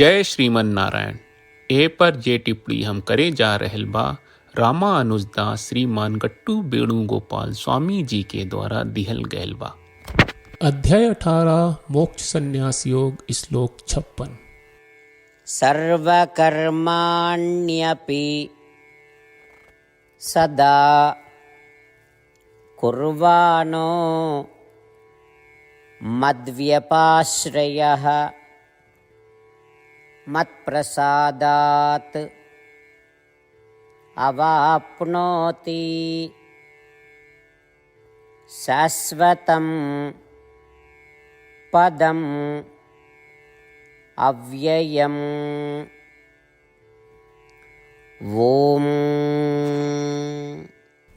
जय श्रीमन नारायण। ए पर जे टिप्पणी हम करे जा रहल बा रामानुजदास श्रीमान गट्टू वेणुगोपाल स्वामी जी के द्वारा दिहल गयल बा। अध्याय 18 मोक्ष संन्यास योग श्लोक 56। सर्वकर्माण्यपि सदा कुर्वाणो मद्व्यपाश्रयः मत्प्रसादात् अवाप्नोति शाश्वतं पदम् अव्ययम्। ओम।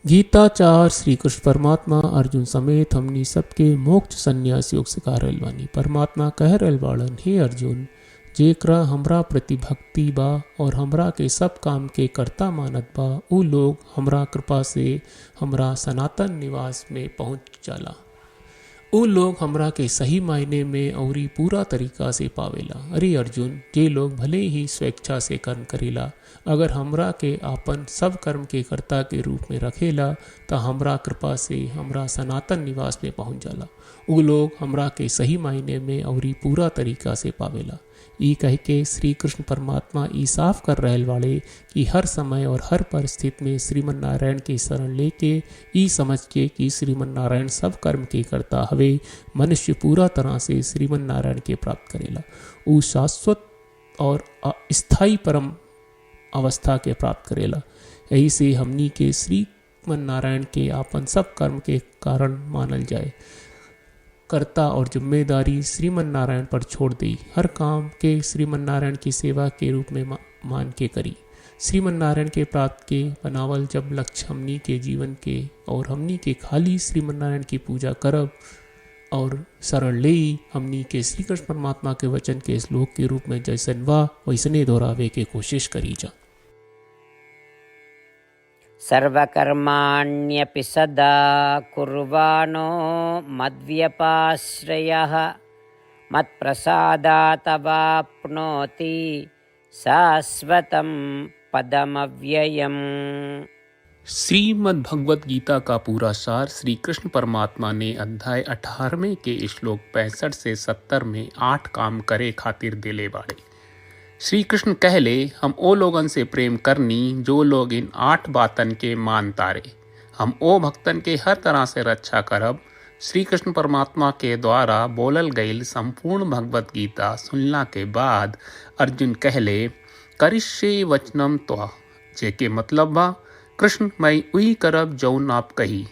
गीताचार श्री कृष्ण परमात्मा अर्जुन समेत हमनी सबके मोक्ष संन्यास योग सिखा रहल बानी। परमात्मा कह रहल बाड़न, हे अर्जुन, जेकरा हमरा प्रति भक्ति बा और हमरा के सब काम के कर्ता मानत बा, उ लोग हमरा कृपा से हमरा सनातन निवास में पहुंच जाला। उ लोग हमरा के सही मायने में औरी पूरा तरीका से पावेला। अरे अर्जुन, जे लोग भले ही स्वेच्छा से कर्म करेला, अगर हमरा के आपन सब कर्म के कर्ता के रूप में रखेला तो हमरा कृपा से हमरा सनातन निवास में पहुंच जाला। उ लोग हमरा के सही मायने में औरी पूरा तरीका से पावेला। ई कह के श्री कृष्ण परमात्मा ई साफ कर रहल वाले कि हर समय और हर परिस्थिति में श्रीमन नारायण की शरण लेके ई समझ के कि श्रीमन नारायण सब कर्म के करता हवे, मनुष्य पूरा तरह से श्रीमन नारायण के प्राप्त करेला। उ शाश्वत और स्थायी परम अवस्था के प्राप्त करेला। यही से हमनी के श्रीमन नारायण के आपन सब कर्म के कारण मानल जाए। कर्ता और जिम्मेदारी श्रीमन नारायण पर छोड़ दी। हर काम के श्रीमन नारायण की सेवा के रूप में मान के करी। श्रीमन नारायण के प्राप्त के बनावल जब लक्ष्य हमनी के जीवन के और हमनी के खाली श्रीमन नारायण की पूजा करब और शरण ले हमनी के श्री कृष्ण परमात्मा के वचन के श्लोक के रूप में जैसन बा वैसने दोहरावे के कोशिश करी जा। सर्वकर्माण्यपि सदा कुर्वाणो मद्व्यपाश्रयः मत्प्रसादात् अवाप्नोति शाश्वतं पदमव्ययम्। श्रीमद् भगवत गीता का पूरा सार श्री कृष्ण परमात्मा ने अध्याय 18 के श्लोक 65 से 70 में 8 काम करे खातिर दिले बाड़े। श्री कृष्ण कहले, हम ओ लोगन से प्रेम करनी जो लोग इन 8 बातन के मान तारे। हम ओ भक्तन के हर तरह से रक्षा करब। श्री कृष्ण परमात्मा के द्वारा बोलल गईल संपूर्ण भगवत गीता सुनला के बाद अर्जुन कहले, करिष्ये वचनम त्वा, जेके मतलब बा कृष्ण मैं वही करब जौन आप कही।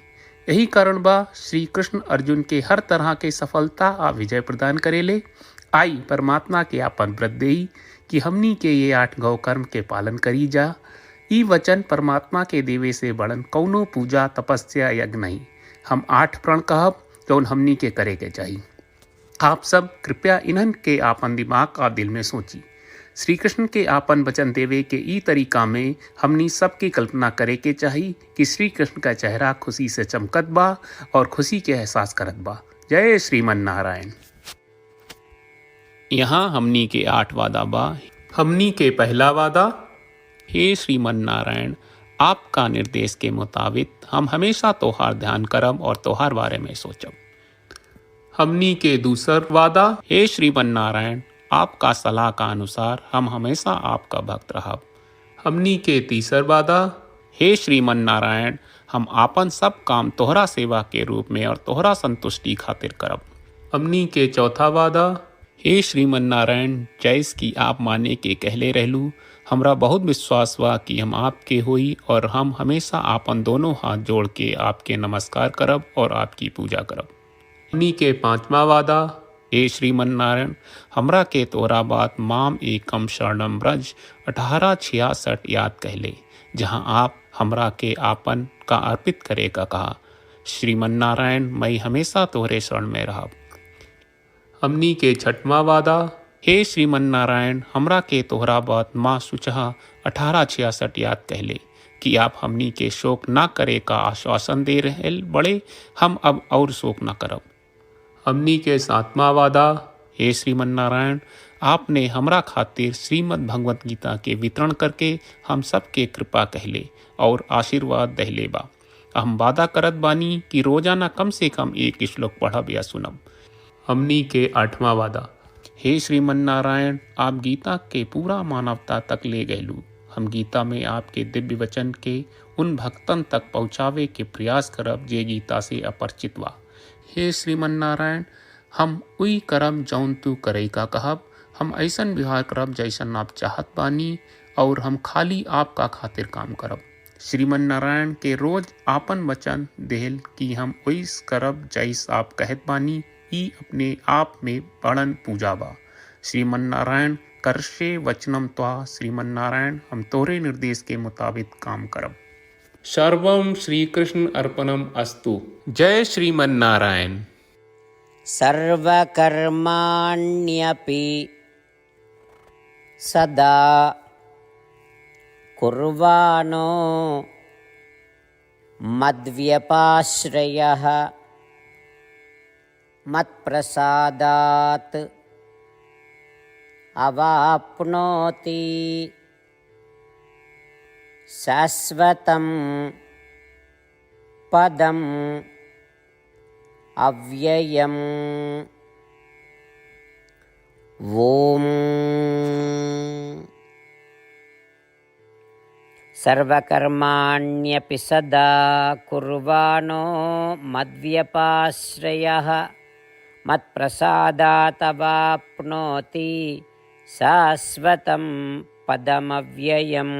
यही कारण बा श्री कृष्ण अर्जुन के हर तरह के सफलता आ विजय प्रदान करेले। आई परमात्मा के आपन व्रत देई कि हमनी के ये 8 गौ कर्म के पालन करी जा। ई वचन परमात्मा के देवे से बड़न कौनो पूजा तपस्या यज्ञ नहीं। हम 8 प्रण कहब जौन हमनी के करे के चाहिए। आप सब कृपया इन्हन के आपन दिमाग और दिल में सोची। श्री कृष्ण के आपन वचन देवे के ई तरीका में हमनी सबकी कल्पना करे के चाहिए कि श्री कृष्ण का चेहरा खुशी से चमकत बा और खुशी के एहसास करत बा। जय श्रीमन नारायण। यहाँ हमनी के 8 वादा बा। हमनी के पहला वादा, हे श्रीमन नारायण, आपका निर्देश के मुताबिक हम हमेशा तोहार ध्यान करब और तोहार बारे में सोचब। हमनी के दूसर वादा, हे श्रीमन नारायण, आपका सलाह का अनुसार हम हमेशा आपका भक्त रहब। हमनी के तीसर वादा, हे श्रीमन नारायण, हम आपन सब काम तोहरा सेवा के रूप में और तोहरा संतुष्टि खातिर करब। हमनी के चौथा वादा, हे श्रीमन नारायण, जैस की आप माने के कहले रहलू, हमरा बहुत विश्वास बा कि हम आपके होई और हम हमेशा आपन दोनों हाथ जोड़ के आपके नमस्कार करब और आपकी पूजा करब। हमनी के पांचवा वादा, हे श्रीमन नारायण, हमरा के तोरा बात माम एकम शरणम ब्रज 1866 याद कहले, जहाँ आप हमरा के आपन का अर्पित करे का कहा। श्रीमन नारायण, मैं हमेशा तोहरे शरण में रहब। हमनी के छठवां वादा, हे श्रीमन नारायण, हमरा के तोहरा बात माँ सुचहा 1866 याद कहले कि आप हमनी के शोक ना करे का आश्वासन दे रहे बड़े। हम अब और शोक ना करब। हमनी के 7वां वादा, हे श्रीमन नारायण, आपने हमरा खातिर श्रीमद् भगवत गीता के वितरण करके हम सबके कृपा कहले और आशीर्वाद दहले बा। हम वादा करत बानी कि रोजाना कम से कम एक श्लोक पढ़ब या सुनब। हमनी के 8वां वादा। हे श्रीमन नारायण, आप गीता के पूरा मानवता तक ले गयलू। हम गीता में आपके दिव्य वचन के उन भक्तन तक पहुँचावे के प्रयास करब जे गीता से अपरिचित बा। हे श्रीमन नारायण, हम उई करम जौन तू करे का कहब। हम ऐसन व्यवहार करब जैसन आप चाहत बानी और हम खाली आपका खातिर काम करब। श्रीमन नारायण के रोज आपन वचन देहल कि हम ओइस करब जैस आप कहत बानी, ई अपने आप में बड़न पूजा बा। श्रीमन नारायण, करशे वचनम त्वा। श्रीमन नारायण, हम तोरे निर्देश के मुताबिक काम करब। सर्वम श्री कृष्ण अर्पणम अस्तु। जय श्रीमन नारायण। सर्वकर्माण्यपि सदा कुर्वाणो मद्व्यपाश्रयः मत्प्रसादात् अवाप्नोति शाश्वतं पदम् अव्ययम्। ओम सर्वकर्माण्यपि सदा कुर्वाणो मद्व्यपाश्रयः मत्प्रसादात् अवाप्नोति शाश्वतं पदमव्ययम्।